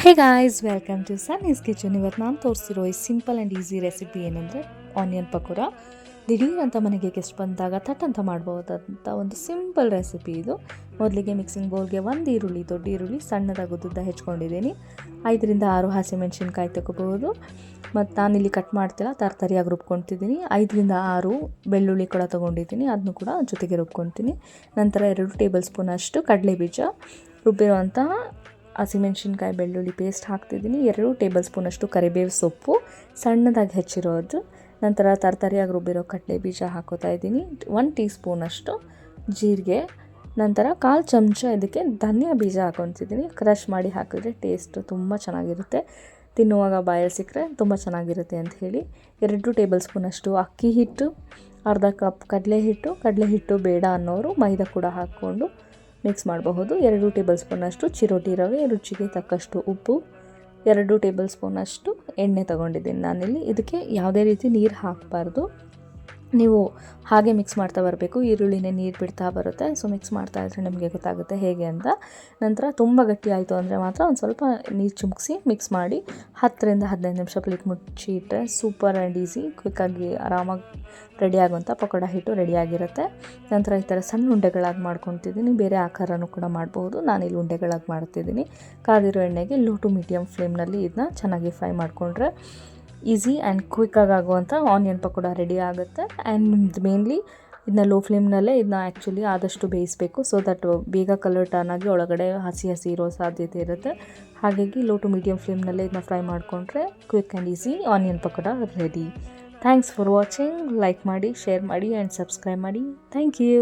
Hey guys, welcome to Sunny's kitchen. ಇವತ್ತು ನಾನು ತೋರಿಸಿರೋ ಈ ಸಿಂಪಲ್ ಆ್ಯಂಡ್ ಈಸಿ ರೆಸಿಪಿ ಏನಂದರೆ ಆನಿಯನ್ ಪಕೋಡ. ದಿಢೀರ್ ಅಂತ ಮನೆಗೆ ಗೆಸ್ಟ್ ಬಂದಾಗ ಥಟ್ ಅಂತ ಮಾಡ್ಬೋದಂಥ ಒಂದು ಸಿಂಪಲ್ ರೆಸಿಪಿ ಇದು. ಮೊದಲಿಗೆ ಮಿಕ್ಸಿಂಗ್ ಬೌಲ್ಗೆ ಒಂದು ಈರುಳ್ಳಿ, ದೊಡ್ಡ ಈರುಳ್ಳಿ ಸಣ್ಣದಾಗಿ ಉದ್ದುದ್ದ ಹೆಚ್ಕೊಂಡಿದ್ದೀನಿ. 5ರಿಂದ 6 ಹಸಿಮೆಣ್ಸಿನ್ಕಾಯಿ ತಗೋಬಹುದು. ಮತ್ತು ನಾನಿಲ್ಲಿ ಕಟ್ ಮಾಡ್ತಿಲ್ಲ, ತರತರಿಯಾಗಿ ರುಬ್ಕೊತಿದ್ದೀನಿ. 5ರಿಂದ 6 ಬೆಳ್ಳುಳ್ಳಿ ಕೂಡ ತೊಗೊಂಡಿದ್ದೀನಿ, ಅದನ್ನು ಕೂಡ ಜೊತೆಗೆ ರುಬ್ಕೊತೀನಿ. ನಂತರ 2 ಟೇಬಲ್ ಸ್ಪೂನ್ ಅಷ್ಟು ಕಡಲೆ ಬೀಜ, ರುಬ್ಬಿರುವಂತಹ ಹಸಿಮೆಣ್ಸಿನ್ಕಾಯಿ ಬೆಳ್ಳುಳ್ಳಿ ಪೇಸ್ಟ್ ಹಾಕ್ತಿದ್ದೀನಿ. 2 ಟೇಬಲ್ ಸ್ಪೂನಷ್ಟು ಕರಿಬೇವು ಸೊಪ್ಪು ಸಣ್ಣದಾಗಿ ಹೆಚ್ಚಿರೋದು. ನಂತರ ತರತರಿಯಾಗಿ ರುಬ್ಬಿರೋ ಕಡಲೆ ಬೀಜ ಹಾಕೋತಾ ಇದ್ದೀನಿ. 1 ಟೀ ಸ್ಪೂನಷ್ಟು ಜೀರಿಗೆ. ನಂತರ 1/4 ಚಮಚ ಇದಕ್ಕೆ ಧನಿಯಾ ಬೀಜ ಹಾಕೊತಿದ್ದೀನಿ. ಕ್ರಷ್ ಮಾಡಿ ಹಾಕಿದ್ರೆ ಟೇಸ್ಟು ತುಂಬ ಚೆನ್ನಾಗಿರುತ್ತೆ, ತಿನ್ನುವಾಗ ಬಾಯಲ್ಲಿ ಸಿಕ್ಕರೆ ತುಂಬ ಚೆನ್ನಾಗಿರುತ್ತೆ ಅಂತ ಹೇಳಿ. 2 ಟೇಬಲ್ ಸ್ಪೂನಷ್ಟು ಅಕ್ಕಿ ಹಿಟ್ಟು, ಅರ್ಧ ಕಪ್ ಕಡಲೆ ಹಿಟ್ಟು ಬೇಡ ಅನ್ನೋರು ಮೈದಾ ಕೂಡ ಹಾಕ್ಕೊಂಡು ಮಿಕ್ಸ್ ಮಾಡಬಹುದು. 2 ಟೇಬಲ್ ಸ್ಪೂನಷ್ಟು ಚಿರೋಟಿ ರವೆ, ರುಚಿಗೆ ತಕ್ಕಷ್ಟು ಉಪ್ಪು, 2 ಟೇಬಲ್ ಸ್ಪೂನಷ್ಟು ಎಣ್ಣೆ ತೊಗೊಂಡಿದ್ದೀನಿ ನಾನಿಲ್ಲಿ. ಇದಕ್ಕೆ ಯಾವುದೇ ರೀತಿ ನೀರು ಹಾಕಬಾರ್ದು, ನೀವು ಹಾಗೆ ಮಿಕ್ಸ್ ಮಾಡ್ತಾ ಬರಬೇಕು. ಈರುಳ್ಳಿನೇ ನೀರು ಬಿಡ್ತಾ ಬರುತ್ತೆ, ಸೊ ಮಿಕ್ಸ್ ಮಾಡ್ತಾ ಇದ್ದರೆ ನಿಮಗೆ ಗೊತ್ತಾಗುತ್ತೆ ಹೇಗೆ ಅಂತ. ನಂತರ ತುಂಬ ಗಟ್ಟಿ ಆಯಿತು ಅಂದರೆ ಮಾತ್ರ ಒಂದು ಸ್ವಲ್ಪ ನೀರು ಚಿಮುಕಿಸಿ ಮಿಕ್ಸ್ ಮಾಡಿ 10ರಿಂದ 15 ನಿಮಿಷ ಪ್ಲೇಟ್ ಮುಚ್ಚಿ ಇಟ್ಟರೆ ಸೂಪರ್ ಆ್ಯಂಡ್ ಈಸಿ ಕ್ವಿಕ್ಕಾಗಿ ಆರಾಮಾಗಿ ರೆಡಿ ಆಗುವಂಥ ಪಕೋಡ ಹಿಟ್ಟು ರೆಡಿಯಾಗಿರುತ್ತೆ. ನಂತರ ಈ ಥರ ಸಣ್ಣ ಉಂಡೆಗಳಾಗಿ ಮಾಡ್ಕೊತಿದ್ದೀನಿ. ಬೇರೆ ಆಕಾರನೂ ಕೂಡ ಮಾಡ್ಬೋದು, ನಾನಿಲ್ಲಿ ಉಂಡೆಗಳಾಗಿ ಮಾಡ್ತಿದ್ದೀನಿ. ಕಾದಿರೋ ಎಣ್ಣೆಗೆ ಲೋ ಟು ಮೀಡಿಯಮ್ ಫ್ಲೇಮ್ನಲ್ಲಿ ಇದನ್ನ ಚೆನ್ನಾಗಿ ಫ್ರೈ ಮಾಡಿಕೊಂಡ್ರೆ ಈಸಿ ಆ್ಯಂಡ್ ಕ್ವಿಕ್ಕಾಗಿ ಆಗುವಂಥ ಆನಿಯನ್ ಪಕೋಡ ರೆಡಿ ಆಗುತ್ತೆ. ಆ್ಯಂಡ್ ಮೇನ್ಲಿ ಇದನ್ನ ಲೋ ಫ್ಲೇಮ್ನಲ್ಲೇ ಇದನ್ನ ಆ್ಯಕ್ಚುಲಿ ಆದಷ್ಟು ಬೇಯಿಸಬೇಕು, ಸೊ ದಟ್ ಬೇಗ ಕಲರ್ ಟರ್ನ್ ಆಗಿ ಒಳಗಡೆ ಹಸಿ ಇರೋ ಸಾಧ್ಯತೆ ಇರುತ್ತೆ. ಹಾಗಾಗಿ ಲೋ ಟು ಮೀಡಿಯಮ್ ಫ್ಲೇಮ್ನಲ್ಲೇ ಇದನ್ನ ಫ್ರೈ ಮಾಡಿಕೊಂಡ್ರೆ quick and easy onion pakoda ready. Thanks for watching. Like ಮಾಡಿ, ಶೇರ್ ಮಾಡಿ ಆ್ಯಂಡ್ ಸಬ್ಸ್ಕ್ರೈಬ್ ಮಾಡಿ. Thank you.